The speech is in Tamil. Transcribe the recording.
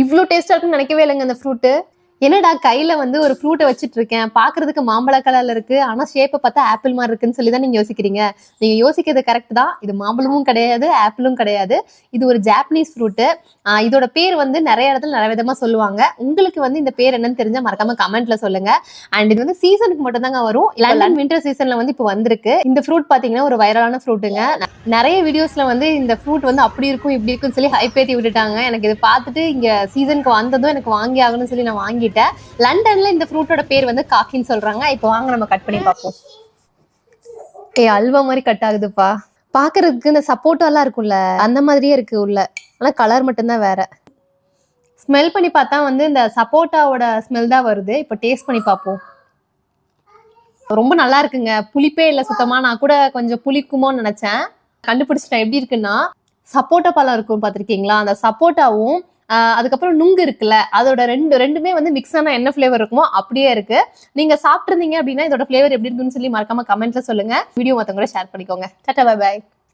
இவ்ளோ டேஸ்டா இருக்குன்னு நினைக்கவே இல்லைங்க அந்த ஃப்ரூட்டு. என்னடா கையில வந்து ஒரு ஃப்ரூட்டை வச்சுட்டு இருக்கேன், பாக்குறதுக்கு மாம்பழ கலர்ல இருக்கு, ஆனா ஷேப்பை பார்த்தா ஆப்பிள் மாதிரி இருக்குன்னு சொல்லி தான் நீங்க யோசிக்கிறீங்க. நீங்க யோசிக்கிறது கரெக்ட் தான். இது மாம்பழமும் கிடையாது, ஆப்பிளும் கிடையாது. இது ஒரு ஜாப்பனீஸ் ஃப்ரூட்டு. இதோட பேர் வந்து நிறைய இடத்துல நிறைய விதமா சொல்லுவாங்க. உங்களுக்கு வந்து இந்த பேர் என்னன்னு தெரிஞ்சா மறக்காம கமெண்ட்ல சொல்லுங்க. அண்ட் இது வந்து சீசனுக்கு மட்டும் தாங்க வரும். லண்டன் வின்டர் சீசன்ல வந்து இப்போ வந்திருக்கு. இந்த ஃப்ரூட் பாத்தீங்கன்னா ஒரு வைரலான ஃப்ரூட்டுங்க. நிறைய வீடியோஸ்ல வந்து இந்த ஃப்ரூட் வந்து அப்படி இருக்கும் இப்படி இருக்குன்னு சொல்லி ஹைப் ஏத்தி விட்டுட்டாங்க. எனக்கு இதை பார்த்துட்டு இங்க சீசனுக்கு வந்ததும் எனக்கு வாங்கி ஆகணும்னு சொல்லி நான் வாங்கிட்டேன். லண்டன்ல இந்த ஃப்ரூட்டோட பேர் வந்து காக்கின்னு சொல்றாங்க. இப்போ வாங்க நம்ம கட் பண்ணி பார்ப்போம். அல்வா மாதிரி கட் ஆகுதுப்பா. பாக்குறதுக்கு இந்த சப்போட்டா எல்லாம் இருக்கும்ல அந்த மாதிரியே இருக்கு உள்ள, ஆனா கலர் மட்டும்தான் வேற. ஸ்மெல் பண்ணி பார்த்தா வந்து இந்த சப்போட்டாவோட ஸ்மெல் தான் வருது. இப்போ டேஸ்ட் பண்ணி பார்ப்போம். ரொம்ப நல்லா இருக்குங்க. புளிப்பே இல்லை சுத்தமா. நான் கூட கொஞ்சம் புளிக்குமோன்னு நினைச்சேன். கண்டுபிடிச்சிட்டேன். எப்படி இருக்குன்னா, சப்போட்டா பழம் இருக்கும் பார்த்திருக்கீங்களா, அந்த சப்போட்டாவும் அதுக்கப்புறம் நுங்கு இருக்குல்ல, அதோட ரெண்டுமே வந்து மிக்ஸ் ஆன என்ன ஃபிளேவர் இருக்குமோ அப்படியே இருக்கு. நீங்க சாப்பிட்டுருந்தீங்க அப்படின்னா இதோட ஃபிளேவர் எப்படி இருக்குன்னு சொல்லி மறக்காம கமெண்ட்ல சொல்லுங்க. வீடியோ மத்தவங்க கூட ஷேர் பண்ணிக்கோங்க. Tata bye by.